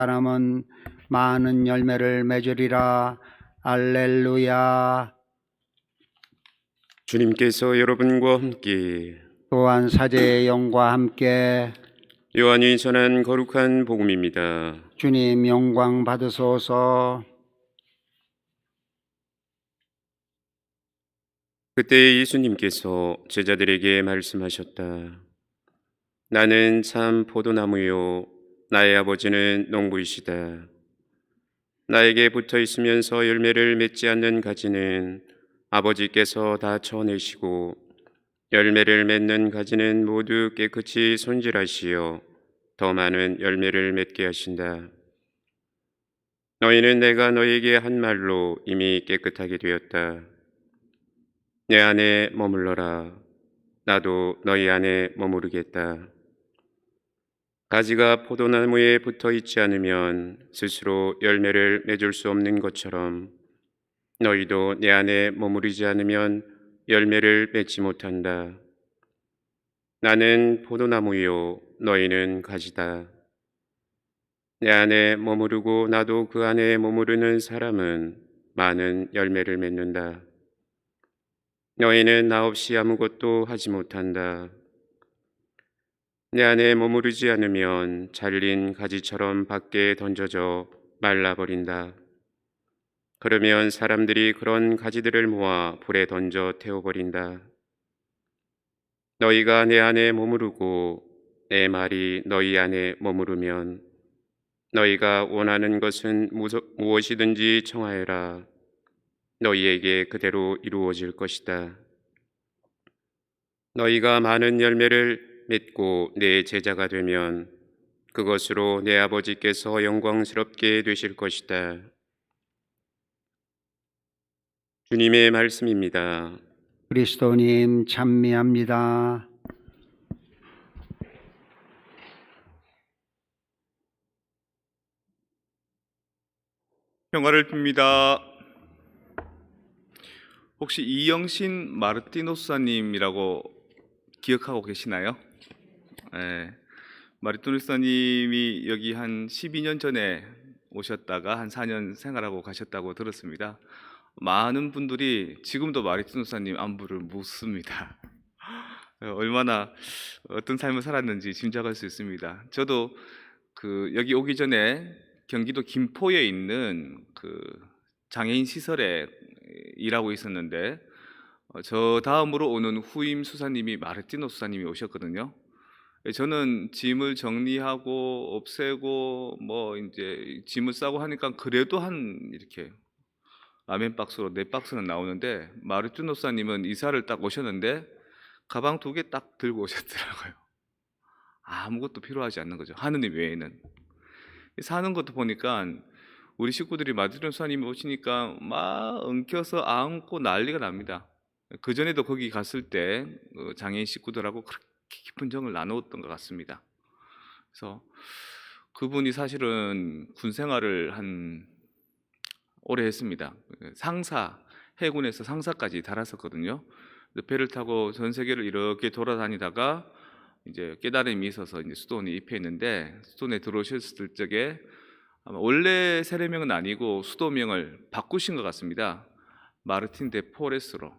사람은 많은 열매를 맺으리라. 알렐루야. 주님께서 여러분과 함께 또한 사제의 영과 함께 요한이 전한 거룩한 복음입니다. 주님 영광 받으소서. 그때 예수님께서 제자들에게 말씀하셨다. 나는 참 포도나무요 나의 아버지는 농부이시다. 나에게 붙어 있으면서 열매를 맺지 않는 가지는 아버지께서 다 쳐내시고 열매를 맺는 가지는 모두 깨끗이 손질하시어 더 많은 열매를 맺게 하신다. 너희는 내가 너희에게 한 말로 이미 깨끗하게 되었다. 내 안에 머물러라. 나도 너희 안에 머무르겠다. 가지가 포도나무에 붙어 있지 않으면 스스로 열매를 맺을 수 없는 것처럼 너희도 내 안에 머무르지 않으면 열매를 맺지 못한다. 나는 포도나무요 너희는 가지다. 내 안에 머무르고 나도 그 안에 머무르는 사람은 많은 열매를 맺는다. 너희는 나 없이 아무것도 하지 못한다. 내 안에 머무르지 않으면 잘린 가지처럼 밖에 던져져 말라버린다. 그러면 사람들이 그런 가지들을 모아 불에 던져 태워버린다. 너희가 내 안에 머무르고 내 말이 너희 안에 머무르면 너희가 원하는 것은 무엇이든지 청하여라. 너희에게 그대로 이루어질 것이다. 너희가 많은 열매를 맺고 내 제자가 되면 그것으로 내 아버지께서 영광스럽게 되실 것이다. 주님의 말씀입니다. 그리스도님 찬미합니다. 평화를 빕니다. 혹시 이영신 마르티노사님이라고 기억하고 계시나요? 네. 마르티노사님이 여기 한 12년 전에 오셨다가 한 4년 생활하고 가셨다고 들었습니다. 많은 분들이 지금도 마르티노사님 안부를 묻습니다. 얼마나 어떤 삶을 살았는지 짐작할 수 있습니다. 저도 여기 오기 전에 경기도 김포에 있는 장애인 시설에 일하고 있었는데 저 다음으로 오는 후임 수사님이 마르티노 수사님이 오셨거든요. 저는 짐을 정리하고 없애고 뭐 이제 짐을 싸고 하니까 그래도 한 이렇게 라면 박스로 4박스는 나오는데 마르티노 수사님은 이사를 딱 오셨는데 가방 2개 딱 들고 오셨더라고요. 아무것도 필요하지 않는 거죠. 하느님 외에는. 사는 것도 보니까 우리 식구들이 마르티노 수사님이 오시니까 막 엉켜서 안고 난리가 납니다. 그전에도 거기 갔을 때 장애인 식구들하고 그렇게 깊은 정을 나누었던 것 같습니다. 그래서 그분이 사실은 군 생활을 오래 했습니다. 상사, 해군에서 상사까지 달았었거든요. 배를 타고 전 세계를 이렇게 돌아다니다가 이제 깨달음이 있어서 이제 수도원에 입회했는데, 수도원에 들어오셨을 적에 아마 원래 세례명은 아니고 수도명을 바꾸신 것 같습니다. 마르틴 데 포레스로.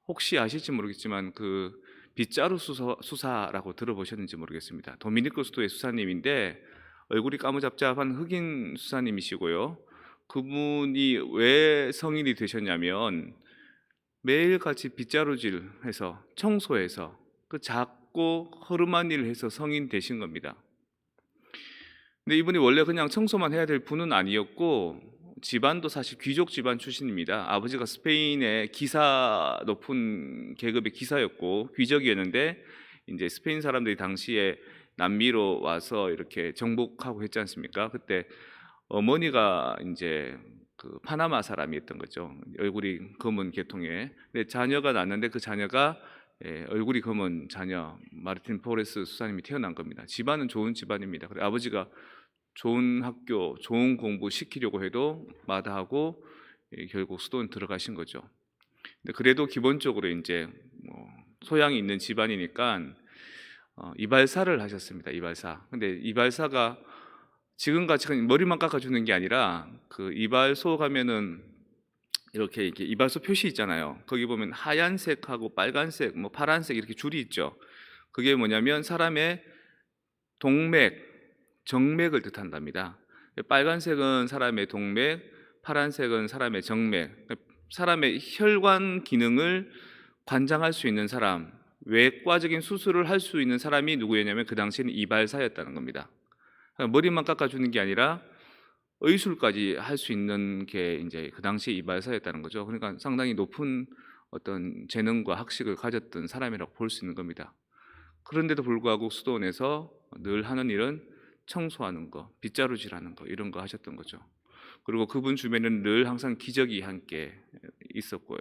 혹시 아실지 모르겠지만 빗자루 수사라고 들어보셨는지 모르겠습니다. 도미니크 수도의 수사님인데 얼굴이 까무잡잡한 흑인 수사님이시고요. 그분이 왜 성인이 되셨냐면 매일같이 빗자루질해서 청소해서 그 작고 허름한 일을 해서 성인 되신 겁니다. 근데 이분이 원래 그냥 청소만 해야 될 분은 아니었고 집안도 사실 귀족 집안 출신입니다. 아버지가 스페인의 높은 계급의 기사였고 귀족이었는데 이제 스페인 사람들이 당시에 남미로 와서 이렇게 정복하고 했지 않습니까? 그때 어머니가 이제 파나마 사람이었던 거죠. 얼굴이 검은 계통의. 근데 자녀가 낳았는데 그 자녀가 얼굴이 검은 자녀 마르틴 포레스 수사님이 태어난 겁니다. 집안은 좋은 집안입니다. 그래서 아버지가 좋은 학교, 좋은 공부 시키려고 해도 마다하고 결국 수도원 들어가신 거죠. 근데 그래도 기본적으로 이제 소양이 있는 집안이니까 이발사를 하셨습니다. 이발사. 근데 이발사가 지금같이 그냥 머리만 깎아주는 게 아니라 그 이발소 가면은 이렇게 이발소 표시 있잖아요. 거기 보면 하얀색하고 빨간색, 뭐 파란색 이렇게 줄이 있죠. 그게 뭐냐면 사람의 동맥, 정맥을 뜻한답니다. 빨간색은 사람의 동맥, 파란색은 사람의 정맥. 사람의 혈관 기능을 관장할 수 있는 사람, 외과적인 수술을 할 수 있는 사람이 누구였냐면 그 당시에는 이발사였다는 겁니다. 그러니까 머리만 깎아주는 게 아니라 의술까지 할 수 있는 게 이제 그 당시 이발사였다는 거죠. 그러니까 상당히 높은 어떤 재능과 학식을 가졌던 사람이라고 볼 수 있는 겁니다. 그런데도 불구하고 수도원에서 늘 하는 일은 청소하는 거, 빗자루질하는 거 이런 거 하셨던 거죠. 그리고 그분 주변에는 늘 항상 기적이 함께 있었고요.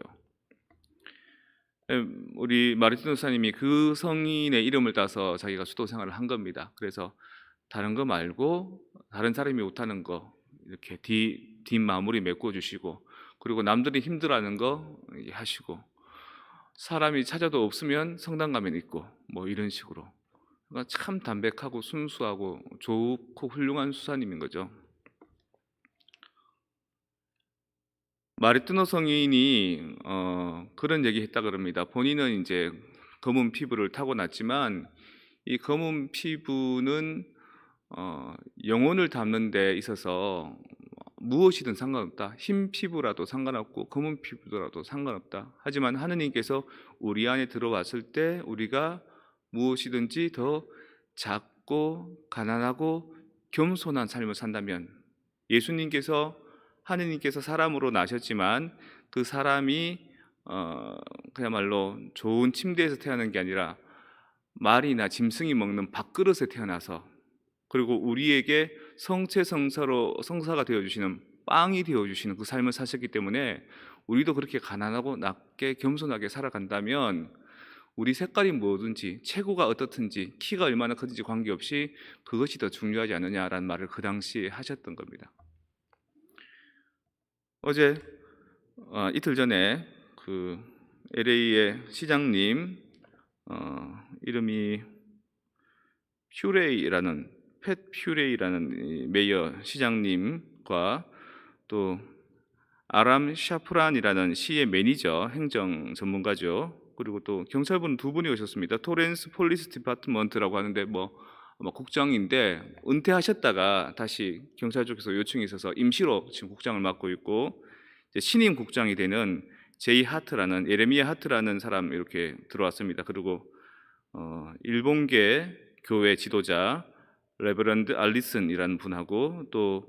우리 마르틴 목사님이 그 성인의 이름을 따서 자기가 수도 생활을 한 겁니다. 그래서 다른 거 말고 다른 사람이 못하는 거 이렇게 뒷마무리 메꿔주시고, 그리고 남들이 힘들어하는 거 하시고, 사람이 찾아도 없으면 성당 가면 있고, 뭐 이런 식으로. 그러니까 참 담백하고 순수하고 좋고 훌륭한 수사님인 거죠. 마르티노 성인이 그런 얘기 했다 그럽니다. 본인은 이제 검은 피부를 타고났지만 이 검은 피부는 영혼을 담는 데 있어서 무엇이든 상관없다. 흰 피부라도 상관없고 검은 피부라도 상관없다. 하지만 하느님께서 우리 안에 들어왔을 때 우리가 무엇이든지 더 작고 가난하고 겸손한 삶을 산다면, 예수님께서 하느님께서 사람으로 나셨지만 그 사람이 그야말로 좋은 침대에서 태어난 게 아니라 말이나 짐승이 먹는 밥그릇에 태어나서, 그리고 우리에게 성체성사가 되어주시는 빵이 되어주시는 그 삶을 사셨기 때문에 우리도 그렇게 가난하고 낮게 겸손하게 살아간다면 우리 색깔이 뭐든지 체구가 어떻든지 키가 얼마나 크든지 관계없이 그것이 더 중요하지 않느냐라는 말을 그 당시에 하셨던 겁니다. 어제 이틀 전에 그 LA의 시장님 이름이 팻 퓨레이라는 메이어 시장님과 또 아람 샤프란이라는 시의 매니저 행정 전문가죠. 그리고 또 경찰분 두 분이 오셨습니다. 토렌스 폴리스 디파트먼트라고 하는데 아마 국장인데 은퇴하셨다가 다시 경찰 쪽에서 요청이 있어서 임시로 지금 국장을 맡고 있고, 이제 신임 국장이 되는 예레미야 하트라는 사람 이렇게 들어왔습니다. 그리고 일본계 교회 지도자 레버런드 알리슨이라는 분하고 또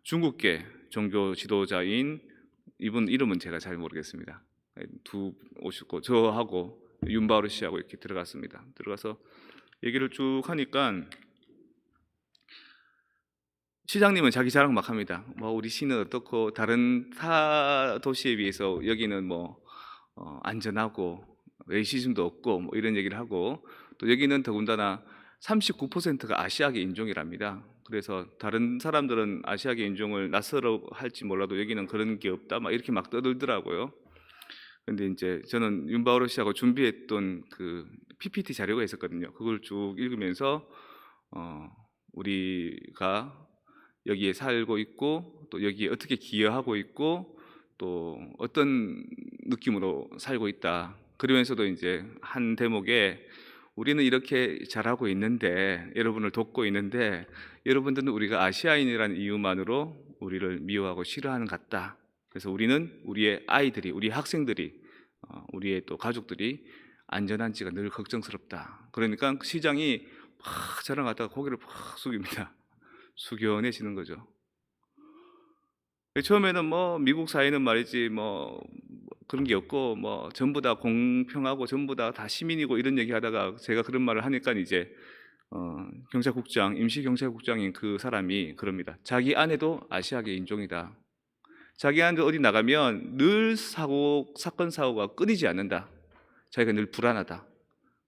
중국계 종교 지도자인 이분 이름은 제가 잘 모르겠습니다. 두 오셨고 저하고 윤바오르 씨하고 이렇게 들어갔습니다. 들어가서 얘기를 쭉 하니까 시장님은 자기 자랑 막 합니다. 우리 시는 어떻고 다른 타 도시에 비해서 여기는 안전하고 레이시즘도 없고 이런 얘기를 하고, 또 여기는 더군다나 39%가 아시아계 인종이랍니다. 그래서 다른 사람들은 아시아계 인종을 낯설어 할지 몰라도 여기는 그런 게 없다 이렇게 막 떠들더라고요. 근데 이제 저는 윤바오르 씨하고 준비했던 그 PPT 자료가 있었거든요. 그걸 쭉 읽으면서 우리가 여기에 살고 있고 또 여기에 어떻게 기여하고 있고 또 어떤 느낌으로 살고 있다. 그러면서도 이제 한 대목에 우리는 이렇게 잘하고 있는데, 여러분을 돕고 있는데 여러분들은 우리가 아시아인이라는 이유만으로 우리를 미워하고 싫어하는 것 같다. 그래서 우리는 우리의 아이들이, 우리 학생들이, 우리의 또 가족들이 안전한지가 늘 걱정스럽다. 그러니까 시장이 막 자랑하다가 고개를 팍 숙입니다. 숙연해지는 거죠. 처음에는 미국 사회는 말이지 그런 게 없고 전부 다 공평하고 전부 다 시민이고 이런 얘기하다가 제가 그런 말을 하니까 이제 경찰국장, 임시경찰국장인 그 사람이 그럽니다. 자기 아내도 아시아계 인종이다. 자기 아내도 어디 나가면 늘 사건 사고가 끊이지 않는다. 자기가 늘 불안하다.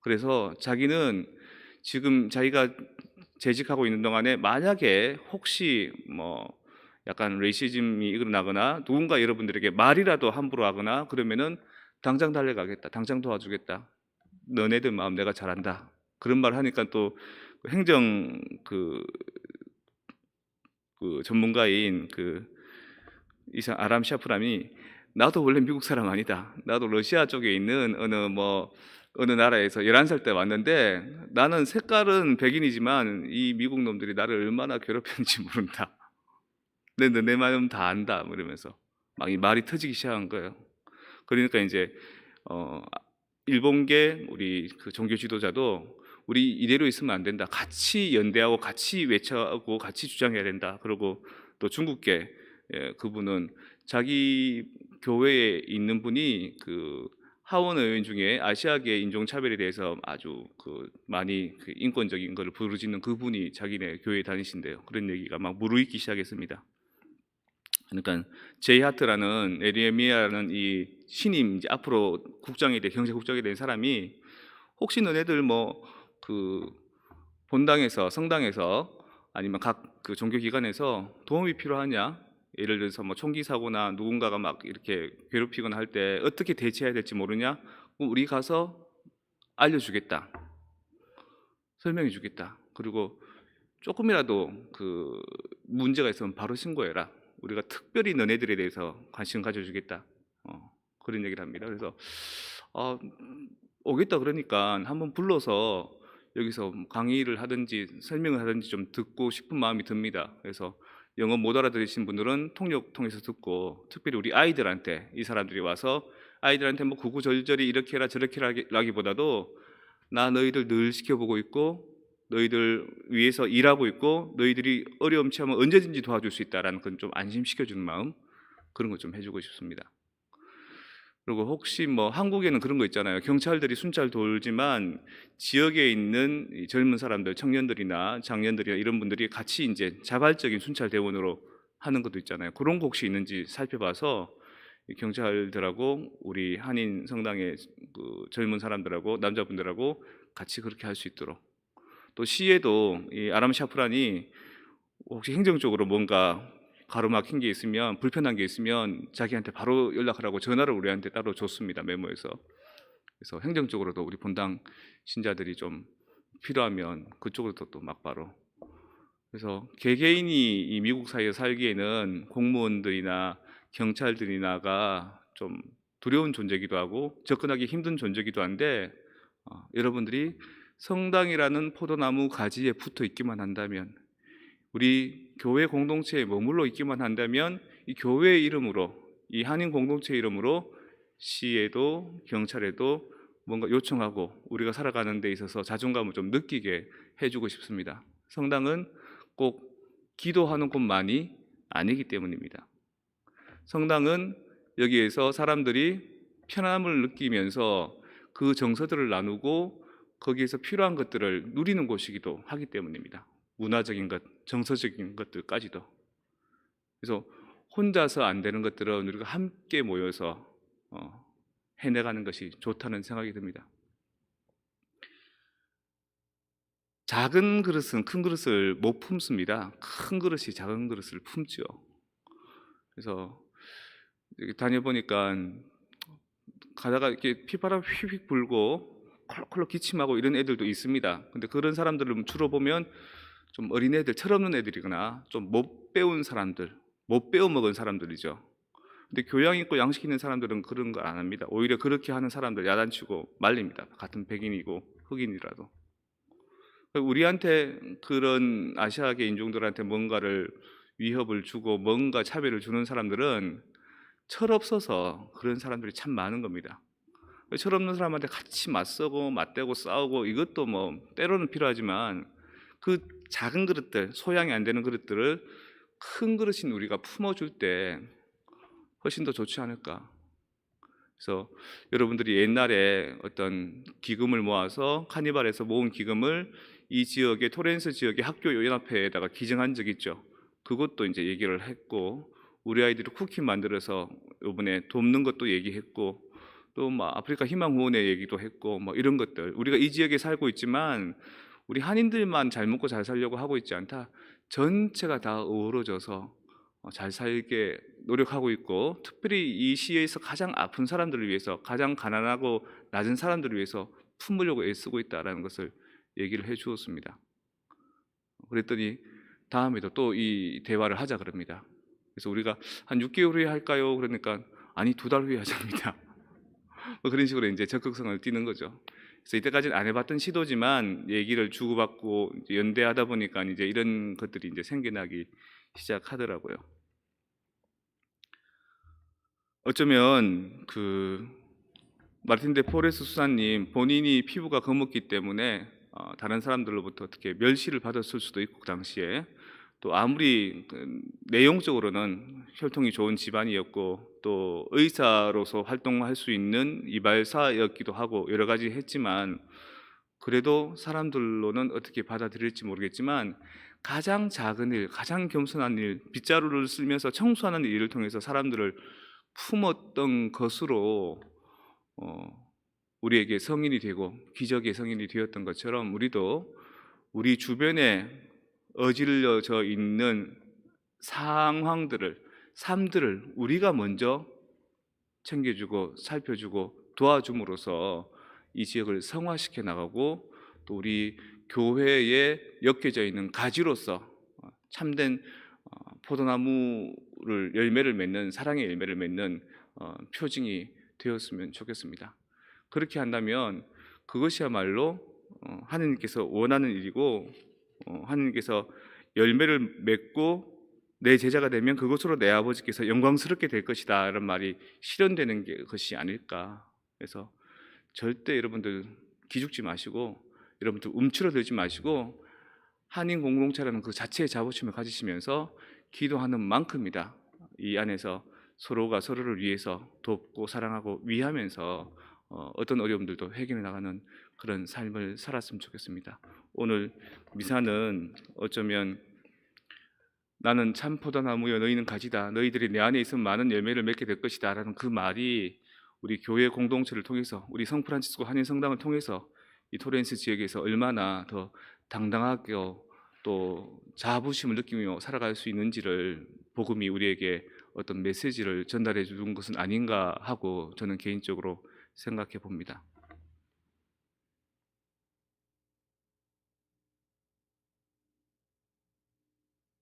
그래서 자기는 지금 자기가 재직하고 있는 동안에 만약에 혹시 약간 레이시즘이 일어나거나 누군가 여러분들에게 말이라도 함부로 하거나 그러면은 당장 달려가겠다. 당장 도와주겠다. 너네들 마음 내가 잘한다. 그런 말 하니까 또 행정 그 그 전문가인 그 이사 아람 샤프람이 나도 원래 미국 사람 아니다. 나도 러시아 쪽에 있는 어느 나라에서 11살 때 왔는데 나는 색깔은 백인이지만 이 미국 놈들이 나를 얼마나 괴롭혔는지 모른다. 근데 내 마음 다 안다. 뭐 이러면서 막 이 말이 터지기 시작한 거예요. 그러니까 이제 일본계 우리 그 종교 지도자도 우리 이대로 있으면 안 된다. 같이 연대하고 같이 외쳐하고 같이 주장해야 된다. 그리고 또 중국계 그분은 자기 교회에 있는 분이 그 하원 의원 중에 아시아계 인종차별에 대해서 아주 그 많이 그 인권적인 것을 부르짖는 그분이 자기네 교회에 다니신대요. 그런 얘기가 막 무르익기 시작했습니다. 그러니까 제이하트라는 에리에미아라는 이 신임 이제 앞으로 경제 국장이 된 사람이 혹시 너네들 뭐 그 본당에서 성당에서 아니면 각 그 종교 기관에서 도움이 필요하냐? 예를 들어서 뭐 총기 사고나 누군가가 막 이렇게 괴롭히거나 할 때 어떻게 대처해야 될지 모르냐? 그럼 우리 가서 알려주겠다, 설명해 주겠다. 그리고 조금이라도 그 문제가 있으면 바로 신고해라. 우리가 특별히 너네들에 대해서 관심 가져주겠다. 그런 얘기를 합니다. 그래서 오겠다 그러니까 한번 불러서 여기서 강의를 하든지 설명을 하든지 좀 듣고 싶은 마음이 듭니다. 그래서 영어 못 알아들으신 분들은 통역 통해서 듣고, 특별히 우리 아이들한테 이 사람들이 와서 아이들한테 뭐 구구절절히 이렇게 해라 저렇게 해라기보다도 나 너희들 늘 지켜보고 있고 너희들 위해서 일하고 있고 너희들이 어려움 치하면 언제든지 도와줄 수 있다라는 건 좀 안심시켜주는 마음, 그런 거 좀 해주고 싶습니다. 그리고 혹시 뭐 한국에는 그런 거 있잖아요. 경찰들이 순찰 돌지만 지역에 있는 이 젊은 사람들, 청년들이나 장년들이나 이런 분들이 같이 이제 자발적인 순찰 대원으로 하는 것도 있잖아요. 그런 거 혹시 있는지 살펴봐서 이 경찰들하고 우리 한인 성당의 그 젊은 사람들하고 남자분들하고 같이 그렇게 할 수 있도록. 또 시에도 이 아람 샤프란이 혹시 행정적으로 뭔가 가로막힌 게 있으면, 불편한 게 있으면 자기한테 바로 연락하라고 전화를 우리한테 따로 줬습니다. 메모해서. 그래서 행정적으로도 우리 본당 신자들이 좀 필요하면 그쪽으로도 또 막바로. 그래서 개개인이 이 미국 사회에 살기에는 공무원들이나 경찰들이나가 좀 두려운 존재이기도 하고 접근하기 힘든 존재이기도 한데, 여러분들이 성당이라는 포도나무 가지에 붙어 있기만 한다면, 우리 교회 공동체에 머물러 있기만 한다면 이 교회의 이름으로, 이 한인 공동체 이름으로 시에도 경찰에도 뭔가 요청하고 우리가 살아가는 데 있어서 자존감을 좀 느끼게 해주고 싶습니다. 성당은 꼭 기도하는 곳만이 아니기 때문입니다. 성당은 여기에서 사람들이 편안함을 느끼면서 그 정서들을 나누고 거기에서 필요한 것들을 누리는 곳이기도 하기 때문입니다. 문화적인 것, 정서적인 것들까지도. 그래서 혼자서 안 되는 것들은 우리가 함께 모여서 해내가는 것이 좋다는 생각이 듭니다. 작은 그릇은 큰 그릇을 못 품습니다. 큰 그릇이 작은 그릇을 품죠. 그래서 다녀보니까 가다가 이렇게 피바람 휙휙 불고 콜록콜록 기침하고 이런 애들도 있습니다. 근데 그런 사람들을 주로 보면 좀 어린애들, 철없는 애들이거나 좀 못 배운 사람들, 못 배워 먹은 사람들이죠. 근데 교양 있고 양식 있는 사람들은 그런 걸 안 합니다. 오히려 그렇게 하는 사람들 야단치고 말립니다. 같은 백인이고 흑인이라도. 우리한테, 그런 아시아계 인종들한테 뭔가를 위협을 주고 뭔가 차별을 주는 사람들은 철없어서 그런 사람들이 참 많은 겁니다. 철없는 사람한테 같이 맞서고 맞대고 싸우고 이것도 뭐 때로는 필요하지만 그 작은 그릇들, 소양이 안 되는 그릇들을 큰 그릇인 우리가 품어줄 때 훨씬 더 좋지 않을까. 그래서 여러분들이 옛날에 어떤 기금을 모아서 카니발에서 모은 기금을 이 지역의 토렌스 지역의 학교 연합회에다가 기증한 적 있죠. 그것도 이제 얘기를 했고, 우리 아이들이 쿠키 만들어서 이번에 돕는 것도 얘기했고, 또 뭐 아프리카 희망 후원회 얘기도 했고, 뭐 이런 것들. 우리가 이 지역에 살고 있지만 우리 한인들만 잘 먹고 잘 살려고 하고 있지 않다. 전체가 다 어우러져서 잘 살게 노력하고 있고, 특별히 이 시에서 가장 아픈 사람들을 위해서, 가장 가난하고 낮은 사람들을 위해서 품으려고 애쓰고 있다라는 것을 얘기를 해 주었습니다. 그랬더니 다음에도 또 이 대화를 하자 그럽니다. 그래서 우리가 한 6개월 후에 할까요? 그러니까 아니 2달 후에 하자입니다. 뭐 그런 식으로 이제 적극성을 띠는 거죠. 그래서 이때까지는 안 해봤던 시도지만 얘기를 주고받고 이제 연대하다 보니까 이제 이런 것들이 이제 생겨나기 시작하더라고요. 어쩌면 그 마르틴 데 포레스 수사님 본인이 피부가 검었기 때문에 다른 사람들로부터 어떻게 멸시를 받았을 수도 있고 그 당시에 또 아무리 그 내용적으로는 혈통이 좋은 집안이었고 또 의사로서 활동할 수 있는 이발사였기도 하고 여러 가지 했지만 그래도 사람들로는 어떻게 받아들일지 모르겠지만 가장 작은 일, 가장 겸손한 일, 빗자루를 쓸면서 청소하는 일을 통해서 사람들을 품었던 것으로 우리에게 성인이 되고 기적의 성인이 되었던 것처럼 우리도 우리 주변에 어질러져 있는 상황들을, 삶들을 우리가 먼저 챙겨주고 살펴주고 도와줌으로써 이 지역을 성화시켜 나가고 또 우리 교회에 엮여져 있는 가지로서 참된 포도나무를 열매를 맺는 사랑의 열매를 맺는 표징이 되었으면 좋겠습니다. 그렇게 한다면 그것이야말로 하느님께서 원하는 일이고 하느님께서 열매를 맺고 내 제자가 되면 그것으로 내 아버지께서 영광스럽게 될 것이다 이런 말이 실현되는 것이 아닐까. 그래서 절대 여러분들 기죽지 마시고 여러분들 움츠러들지 마시고 한인 공동체라는 그 자체의 자부심을 가지시면서 기도하는 만큼이다. 이 안에서 서로가 서로를 위해서 돕고 사랑하고 위하면서 어떤 어려움들도 해결해 나가는 그런 삶을 살았으면 좋겠습니다. 오늘 미사는 어쩌면 나는 참 포도나무여 너희는 가지다. 너희들이 내 안에 있으면 많은 열매를 맺게 될 것이다 라는 그 말이 우리 교회 공동체를 통해서 우리 성프란치스코 한인 성당을 통해서 이 토렌스 지역에서 얼마나 더 당당하게 또 자부심을 느끼며 살아갈 수 있는지를 복음이 우리에게 어떤 메시지를 전달해 주는 것은 아닌가 하고 저는 개인적으로 생각해 봅니다.